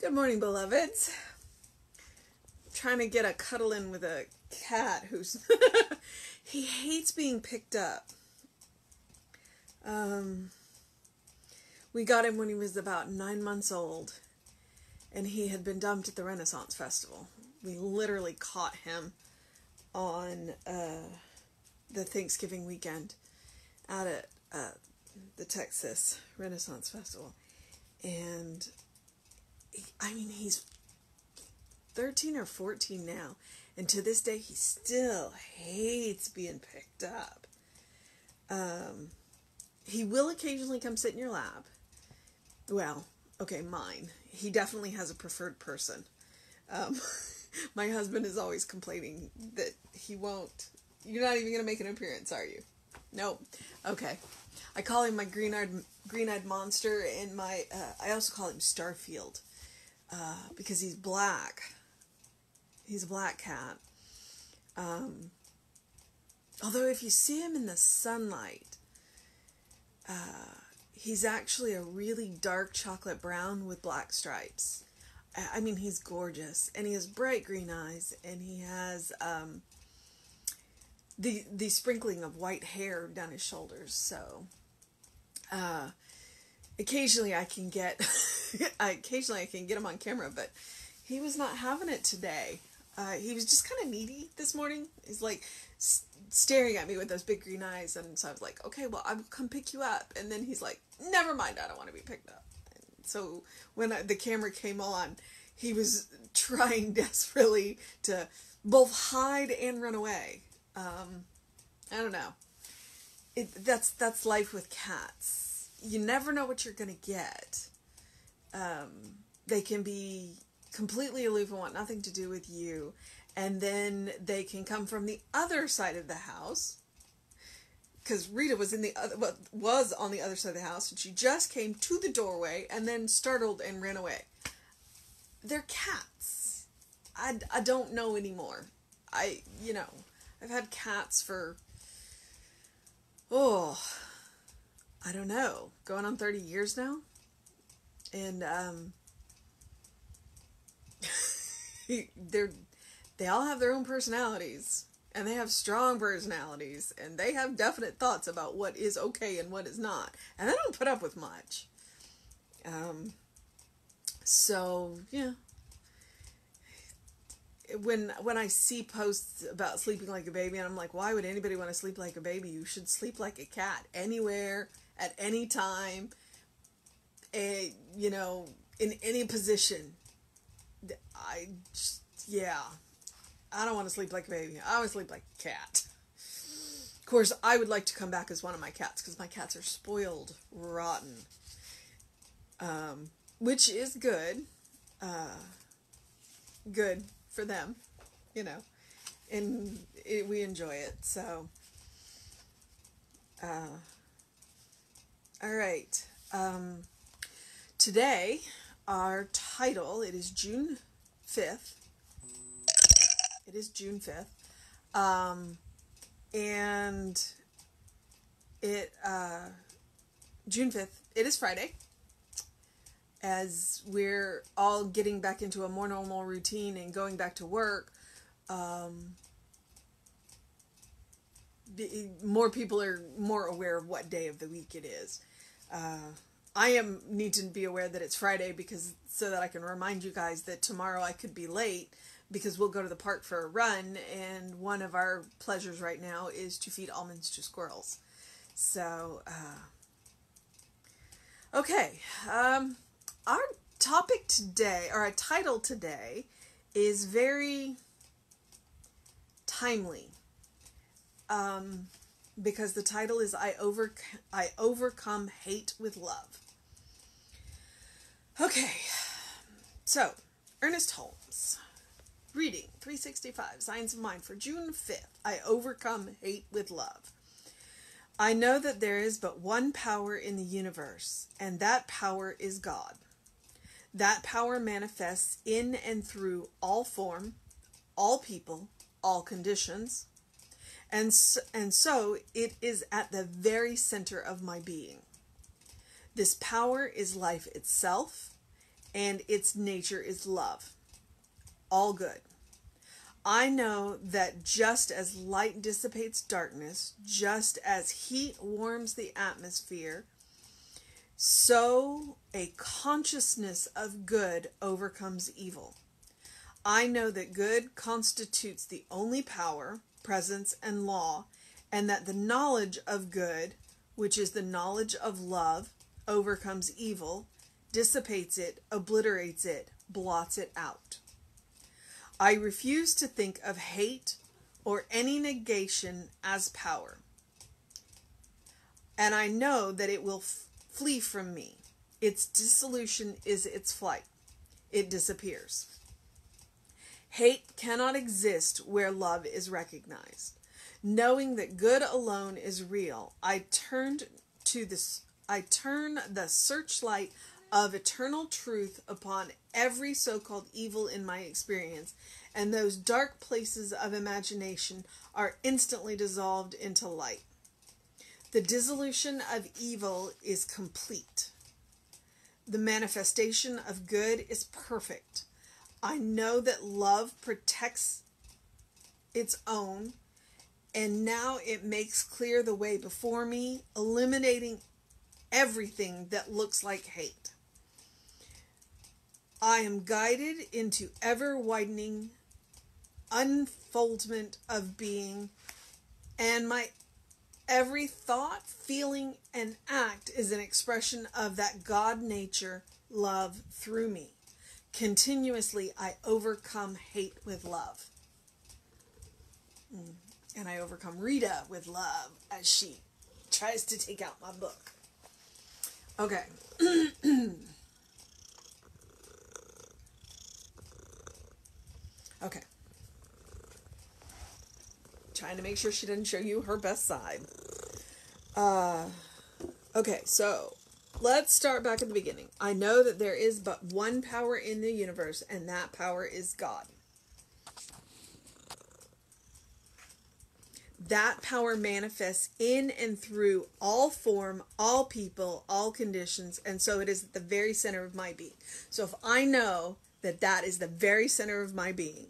Good morning, beloveds. Trying to get a cuddle in with a cat who's he hates being picked up. We got him when he was about 9 months old, and he had been dumped at the Renaissance Festival. We literally caught him on the Thanksgiving weekend out at the Texas Renaissance Festival. And he's 13 or 14 now, and to this day he still hates being picked up. He will occasionally come sit in your lap. Well, okay, mine. He definitely has a preferred person. My husband is always complaining that he won't. You're not even going to make an appearance, are you? Nope. Okay. I call him my green-eyed monster, and I also call him Starfield, because he's black. He's a black cat. Although if you see him in the sunlight, he's actually a really dark chocolate brown with black stripes. I mean, he's gorgeous, and he has bright green eyes, and he has the sprinkling of white hair down his shoulders. So occasionally I can get him on camera, but he was not having it today. He was just kind of needy this morning. He's like staring at me with those big green eyes, and so I was like, okay, well, I will come pick you up. And then he's like, never mind, I don't want to be picked up. And so when the camera came on, he was trying desperately to both hide and run away. I don't know. That's life with cats. You never know what you're going to get. They can be completely aloof and want nothing to do with you. And then they can come from the other side of the house. Because Rita was on the other side of the house, and she just came to the doorway and then startled and ran away. They're cats. I don't know anymore. I've had cats for, I don't know, going on 30 years now. And they all have their own personalities, and they have strong personalities, and they have definite thoughts about what is okay and what is not, and they don't put up with much. So yeah, when I see posts about sleeping like a baby, and I'm like, why would anybody want to sleep like a baby? You should sleep like a cat, anywhere, at any time, in any position. I don't want to sleep like a baby. I want to sleep like a cat. Of course, I would like to come back as one of my cats, because my cats are spoiled rotten. Which is good. Good for them, and we enjoy it, so. Alright. Today, our title, it is June 5th. It is June 5th. And June 5th, it is Friday. As we're all getting back into a more normal routine and going back to work, more people are more aware of what day of the week it is. I need to be aware that it's Friday so that I can remind you guys that tomorrow I could be late, because we'll go to the park for a run, and one of our pleasures right now is to feed almonds to squirrels. So, okay, our topic today, or our title today, is very timely, because the title is I Overcome Hate with Love. Okay, so, Ernest Holmes, reading 365, Science of Mind for June 5th, I Overcome Hate with Love. I know that there is but one power in the universe, and that power is God. That power manifests in and through all form, all people, all conditions, and so it is at the very center of my being. This power is life itself, and its nature is love. All good. I know that just as light dissipates darkness, just as heat warms the atmosphere, so a consciousness of good overcomes evil. I know that good constitutes the only power, presence, and law, and that the knowledge of good, which is the knowledge of love, overcomes evil, dissipates it, obliterates it, blots it out. I refuse to think of hate or any negation as power. And I know that it will flee from me. Its dissolution is its flight. It disappears. Hate cannot exist where love is recognized. Knowing that good alone is real, I turn the searchlight of eternal truth upon every so-called evil in my experience, and those dark places of imagination are instantly dissolved into light. The dissolution of evil is complete. The manifestation of good is perfect. I know that love protects its own, and now it makes clear the way before me, eliminating everything that looks like hate. I am guided into ever-widening unfoldment of being, and my every thought, feeling, and act is an expression of that God nature, love, through me. Continuously, I overcome hate with love. And I overcome Rita with love as she tries to take out my book. Okay. Okay. Trying to make sure she didn't show you her best side. Okay, so let's start back at the beginning. I know that there is but one power in the universe, and that power is God. That power manifests in and through all form, all people, all conditions, and so it is at the very center of my being. So if I know that that is the very center of my being,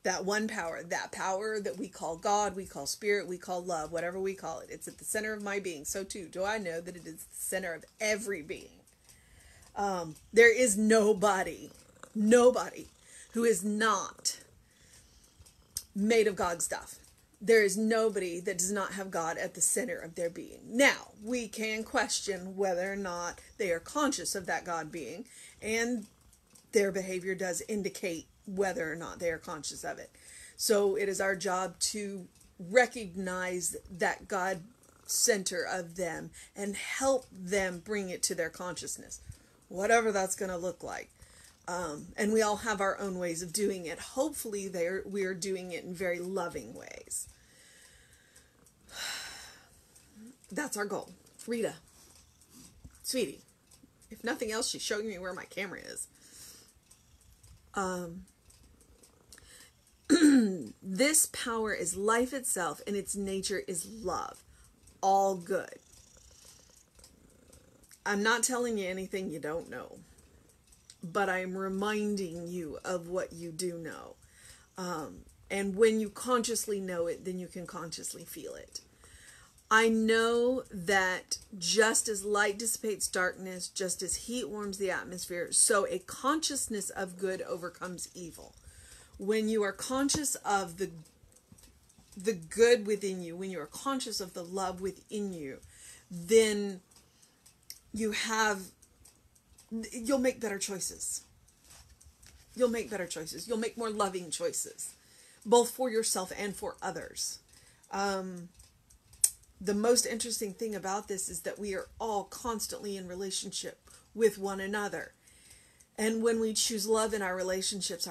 that one power, that power that we call God, we call spirit, we call love, whatever we call it, it's at the center of my being. So too, do I know that it is the center of every being. There is nobody who is not made of God stuff. There is nobody that does not have God at the center of their being. Now, we can question whether or not they are conscious of that God being, and their behavior does indicate whether or not they are conscious of it. So it is our job to recognize that God center of them and help them bring it to their consciousness, whatever that's going to look like. And we all have our own ways of doing it. Hopefully we are doing it in very loving ways. That's our goal. Rita, sweetie, if nothing else, she's showing me where my camera is. This power is life itself, and its nature is love. All good. I'm not telling you anything you don't know, but I'm reminding you of what you do know. And when you consciously know it, then you can consciously feel it. I know that just as light dissipates darkness, just as heat warms the atmosphere, so a consciousness of good overcomes evil. When you are conscious of the good within you, when you are conscious of the love within you, then you'll make better choices. You'll make better choices. You'll make more loving choices, both for yourself and for others. The most interesting thing about this is that we are all constantly in relationship with one another. And when we choose love in our relationships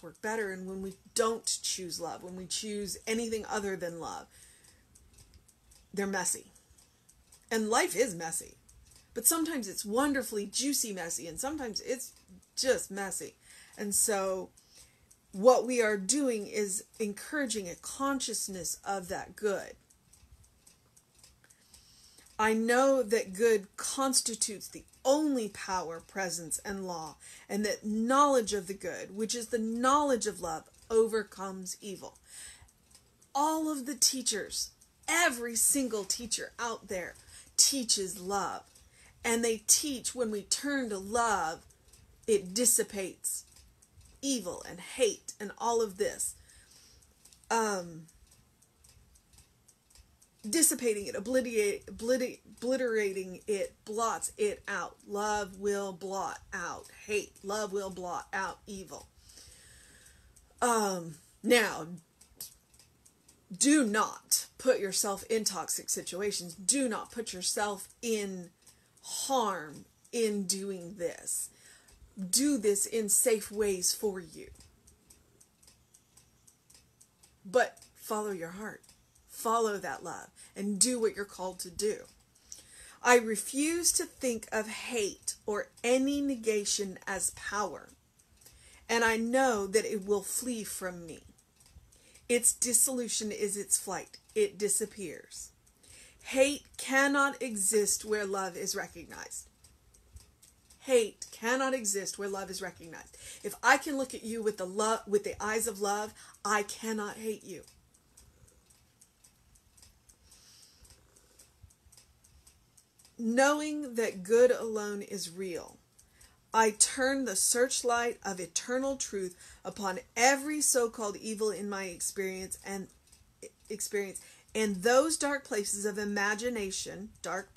work better. And when we don't choose love, when we choose anything other than love, they're messy. And life is messy. But sometimes it's wonderfully juicy messy, and sometimes it's just messy. And so what we are doing is encouraging a consciousness of that good. I know that good constitutes the only power, presence, and law, and that knowledge of the good, which is the knowledge of love, overcomes evil. All of the teachers, every single teacher out there teaches love. And they teach when we turn to love, it dissipates evil and hate and all of this. Dissipating it, obliterating it, blots it out. Love will blot out hate. Love will blot out evil. Now, do not put yourself in toxic situations. Do not put yourself in harm in doing this. Do this in safe ways for you. But follow your heart. Follow that love and do what you're called to do. I refuse to think of hate or any negation as power, and I know that it will flee from me. Its dissolution is its flight. It disappears. Hate cannot exist where love is recognized. Hate cannot exist where love is recognized. If I can look at you with the eyes of love, I cannot hate you. Knowing that good alone is real, I turn the searchlight of eternal truth upon every so-called evil in my experience, and those dark places of imagination are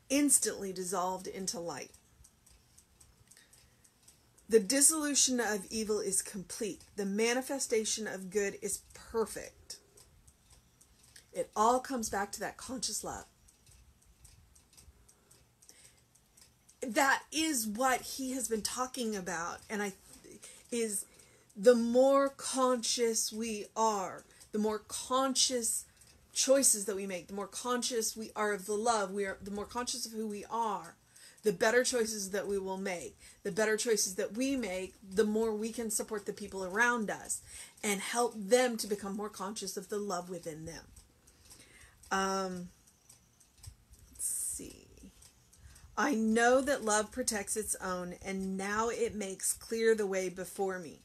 instantly dissolved into light. The dissolution of evil is complete. The manifestation of good is perfect. It all comes back to that conscious love. That is what he has been talking about, and is the more conscious we are, the more conscious choices that we make, the more conscious we are of the love, the more conscious of who we are, the better choices that we will make. The better choices that we make, the more we can support the people around us and help them to become more conscious of the love within them. Let's see. I know that love protects its own, and now it makes clear the way before me,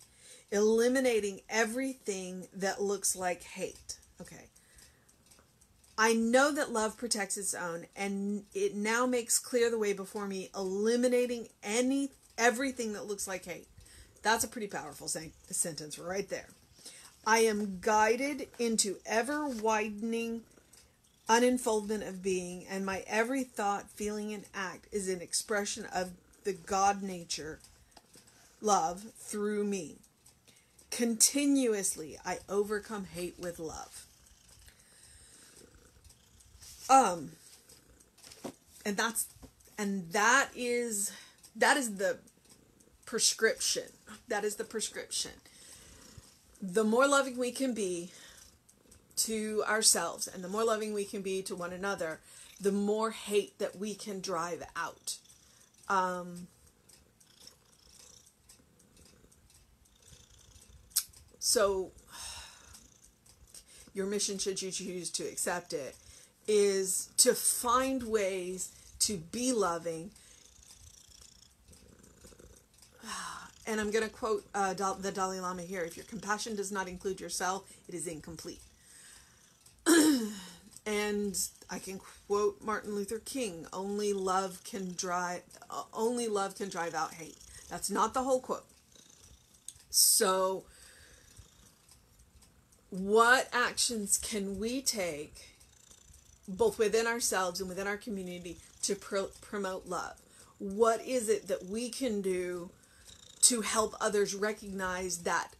eliminating everything that looks like hate. Okay. I know that love protects its own, and it now makes clear the way before me, eliminating everything that looks like hate. That's a pretty powerful sentence right there. I am guided into ever-widening unenfoldment of being, and my every thought, feeling, and act is an expression of the God nature, love, through me. Continuously, I overcome hate with love. And that is the prescription. That is the prescription. The more loving we can be to ourselves, and the more loving we can be to one another, the more hate that we can drive out. So your mission, should you choose to accept it, is to find ways to be loving. And I'm going to quote the Dalai Lama here. If your compassion does not include yourself, it is incomplete. And I can quote Martin Luther King, only love can drive out hate. That's not the whole quote. So what actions can we take, both within ourselves and within our community, to promote love? What is it that we can do to help others recognize that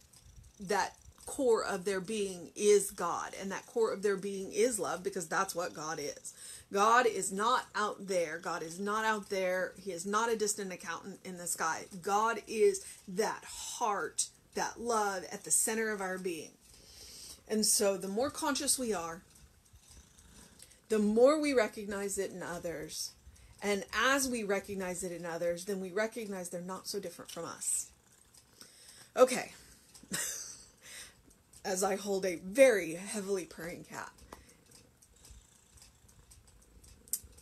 core of their being is God, and that core of their being is love, because that's what God is. God is not out there. God is not out there. He is not a distant accountant in the sky. God is that heart, that love at the center of our being. And so the more conscious we are, the more we recognize it in others. And as we recognize it in others, then we recognize they're not so different from us. Okay. As I hold a very heavily purring cat.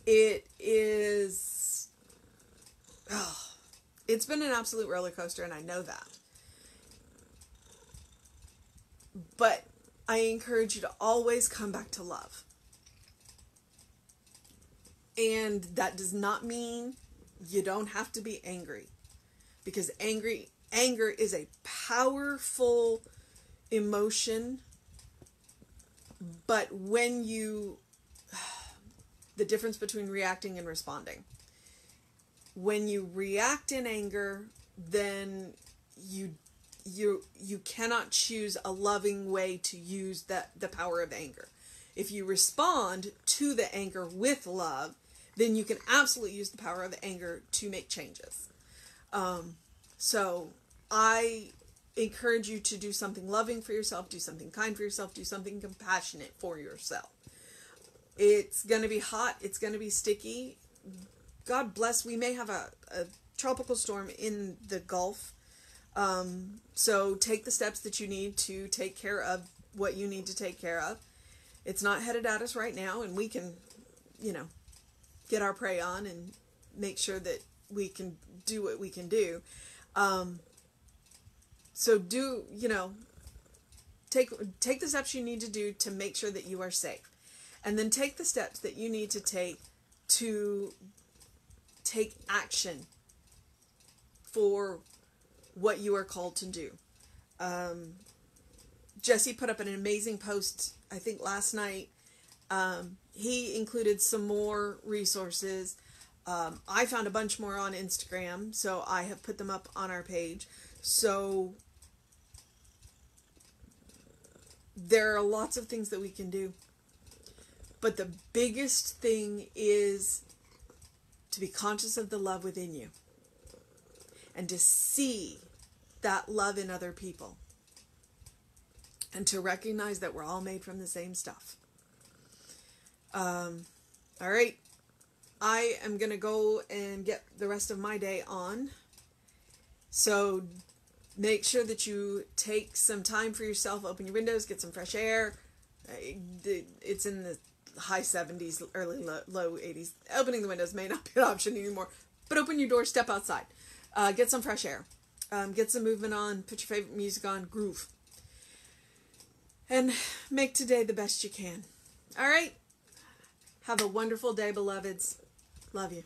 It is, oh, it's been an absolute roller coaster, and I know that. But I encourage you to always come back to love. And that does not mean you don't have to be angry. Because anger is a powerful emotion. But when you, the difference between reacting and responding. When you react in anger, then you cannot choose a loving way to use the power of anger. If you respond to the anger with love, then you can absolutely use the power of anger to make changes. So I encourage you to do something loving for yourself, do something kind for yourself, do something compassionate for yourself. It's going to be hot. It's going to be sticky. God bless. We may have a tropical storm in the Gulf. So take the steps that you need to take care of what you need to take care of. It's not headed at us right now, and we can, get our prey on and make sure that we can do what we can do. So take the steps you need to do to make sure that you are safe. And then take the steps that you need to take action for what you are called to do. Jesse put up an amazing post, I think last night. He included some more resources. I found a bunch more on Instagram, so I have put them up on our page. So there are lots of things that we can do. But the biggest thing is to be conscious of the love within you. And to see that love in other people. And to recognize that we're all made from the same stuff. All right. I am going to go and get the rest of my day on. So make sure that you take some time for yourself. Open your windows, get some fresh air. It's in the high 70s, early low 80s. Opening the windows may not be an option anymore. But open your door, step outside. Get some fresh air. Get some movement on. Put your favorite music on. Groove. And make today the best you can. All right? Have a wonderful day, beloveds. Love you.